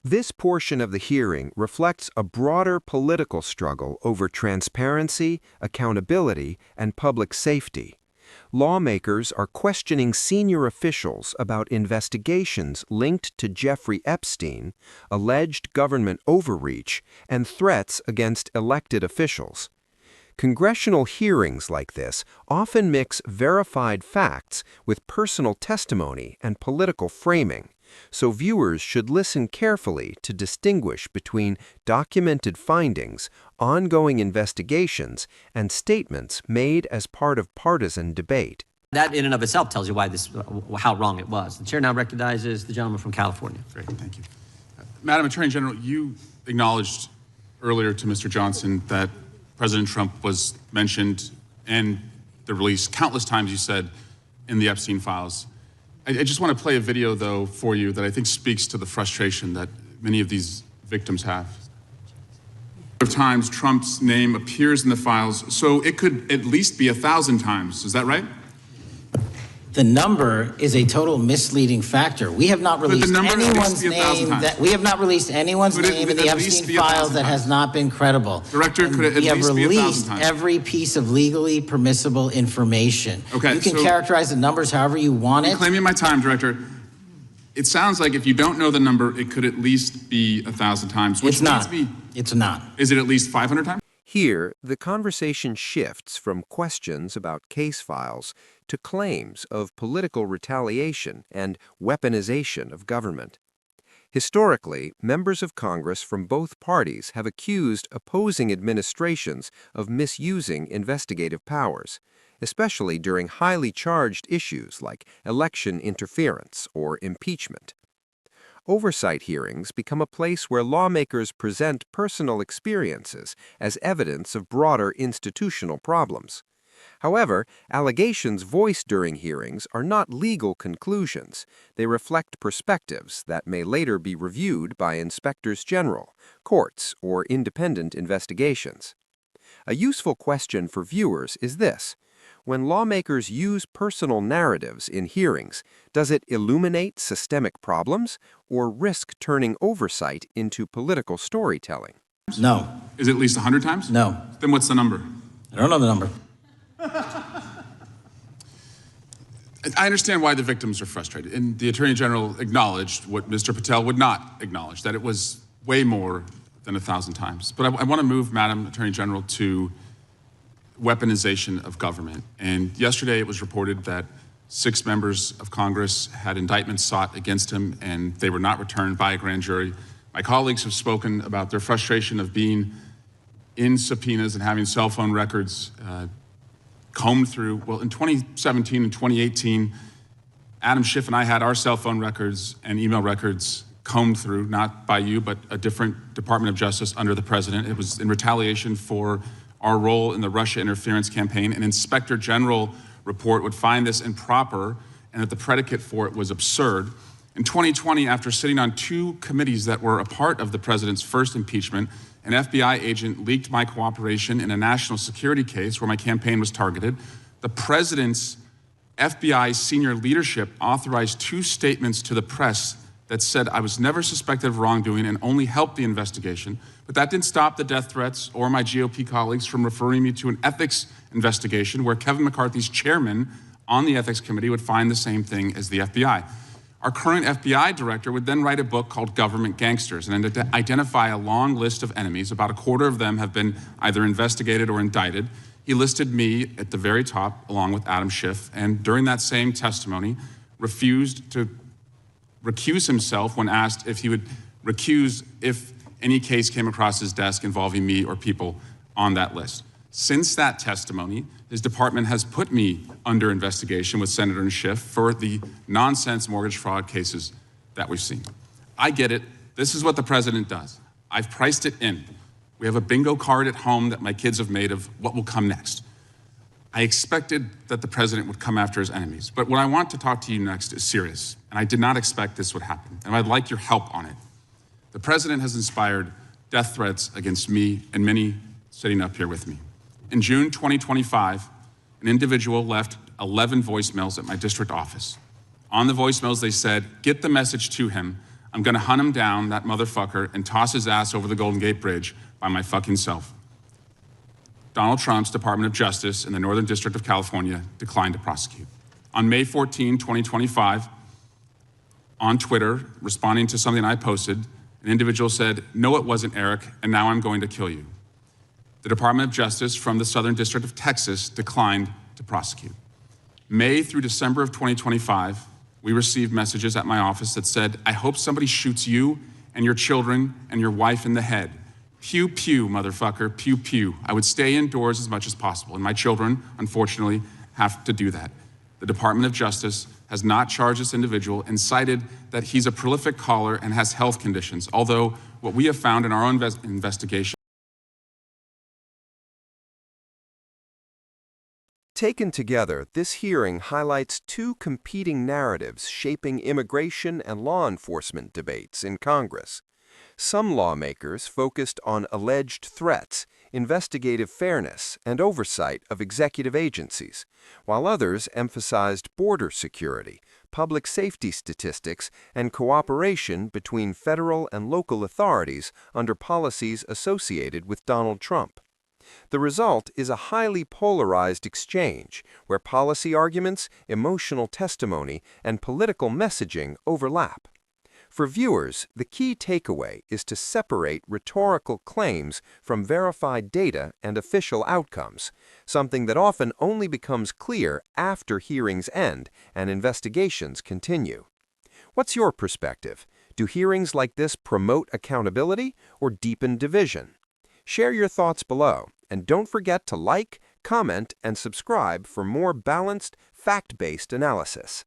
This portion of the hearing reflects a broader political struggle over transparency, accountability, and public safety. Lawmakers are questioning senior officials about investigations linked to Jeffrey Epstein, alleged government overreach, and threats against elected officials. Congressional hearings like this often mix verified facts with personal testimony and political framing, so viewers should listen carefully to distinguish between documented findings, ongoing investigations, and statements made as part of partisan debate. That in and of itself tells you how wrong it was. The chair now recognizes the gentleman from California. Great, thank you. Madam Attorney General, you acknowledged earlier to Mr. Johnson that President Trump was mentioned and the release countless times, you said, in the Epstein files. I just want to play a video, though, for you that I think speaks to the frustration that many of these victims have. Of times Trump's name appears in the files, so it could at least be 1,000 times. Is that right? The number is a total misleading factor. We have not released anyone's name in the Epstein files that has not been credible. Director, could it at least be 1,000 times? We have released every piece of legally permissible information. Okay, you can characterize the numbers however you want it. I'm claiming my time, Director. It sounds like if you don't know the number, it could at least be 1,000 times. It's not. It's not. Is it at least 500 times? Here, the conversation shifts from questions about case files to claims of political retaliation and weaponization of government. Historically, members of Congress from both parties have accused opposing administrations of misusing investigative powers, especially during highly charged issues like election interference or impeachment. Oversight hearings become a place where lawmakers present personal experiences as evidence of broader institutional problems. However, allegations voiced during hearings are not legal conclusions. They reflect perspectives that may later be reviewed by inspectors general, courts, or independent investigations. A useful question for viewers is this: when lawmakers use personal narratives in hearings, does it illuminate systemic problems or risk turning oversight into political storytelling? No. Is it at least 100 times? No. Then what's the number? I don't know the number. I understand why the victims are frustrated, and the Attorney General acknowledged what Mr. Patel would not acknowledge, that it was way more than 1,000 times. But I want to move, Madam Attorney General, to weaponization of government. And yesterday it was reported that 6 members of Congress had indictments sought against him, and they were not returned by a grand jury. My colleagues have spoken about their frustration of being in subpoenas and having cell phone records combed through. Well, in 2017 and 2018, Adam Schiff and I had our cell phone records and email records combed through, not by you, but a different Department of Justice under the president. It was in retaliation for our role in the Russia interference campaign. An inspector general report would find this improper and that the predicate for it was absurd. In 2020, after sitting on 2 committees that were a part of the president's first impeachment, an FBI agent leaked my cooperation in a national security case where my campaign was targeted. The president's FBI senior leadership authorized 2 statements to the press that said I was never suspected of wrongdoing and only helped the investigation. But that didn't stop the death threats or my GOP colleagues from referring me to an ethics investigation where Kevin McCarthy's chairman on the ethics committee would find the same thing as the FBI. Our current FBI director would then write a book called Government Gangsters and identify a long list of enemies. About a quarter of them have been either investigated or indicted. He listed me at the very top, along with Adam Schiff, and during that same testimony, refused to recuse himself when asked if he would recuse if any case came across his desk involving me or people on that list. Since that testimony, his department has put me under investigation with Senator Schiff for the nonsense mortgage fraud cases that we've seen. I get it. This is what the president does. I've priced it in. We have a bingo card at home that my kids have made of what will come next. I expected that the president would come after his enemies. But what I want to talk to you next is serious, and I did not expect this would happen, and I'd like your help on it. The president has inspired death threats against me and many sitting up here with me. In June 2025, an individual left 11 voicemails at my district office. On the voicemails, they said, "Get the message to him. I'm gonna hunt him down, that motherfucker, and toss his ass over the Golden Gate Bridge by my fucking self. Donald Trump's Department of Justice in the Northern District of California declined to prosecute. On May 14, 2025, on Twitter, responding to something I posted, an individual said, "No, it wasn't Eric, and now I'm going to kill you." The Department of Justice from the Southern District of Texas declined to prosecute. May through December of 2025, we received messages at my office that said, "I hope somebody shoots you and your children and your wife in the head. Pew, pew, motherfucker, pew, pew." I would stay indoors as much as possible, and my children, unfortunately, have to do that. The Department of Justice has not charged this individual and cited that he's a prolific caller and has health conditions, although what we have found in our own investigation. Taken together, this hearing highlights two competing narratives shaping immigration and law enforcement debates in Congress. Some lawmakers focused on alleged threats, investigative fairness, and oversight of executive agencies, while others emphasized border security, public safety statistics, and cooperation between federal and local authorities under policies associated with Donald Trump. The result is a highly polarized exchange where policy arguments, emotional testimony, and political messaging overlap. For viewers, the key takeaway is to separate rhetorical claims from verified data and official outcomes, something that often only becomes clear after hearings end and investigations continue. What's your perspective? Do hearings like this promote accountability or deepen division? Share your thoughts below, and don't forget to like, comment, and subscribe for more balanced, fact-based analysis.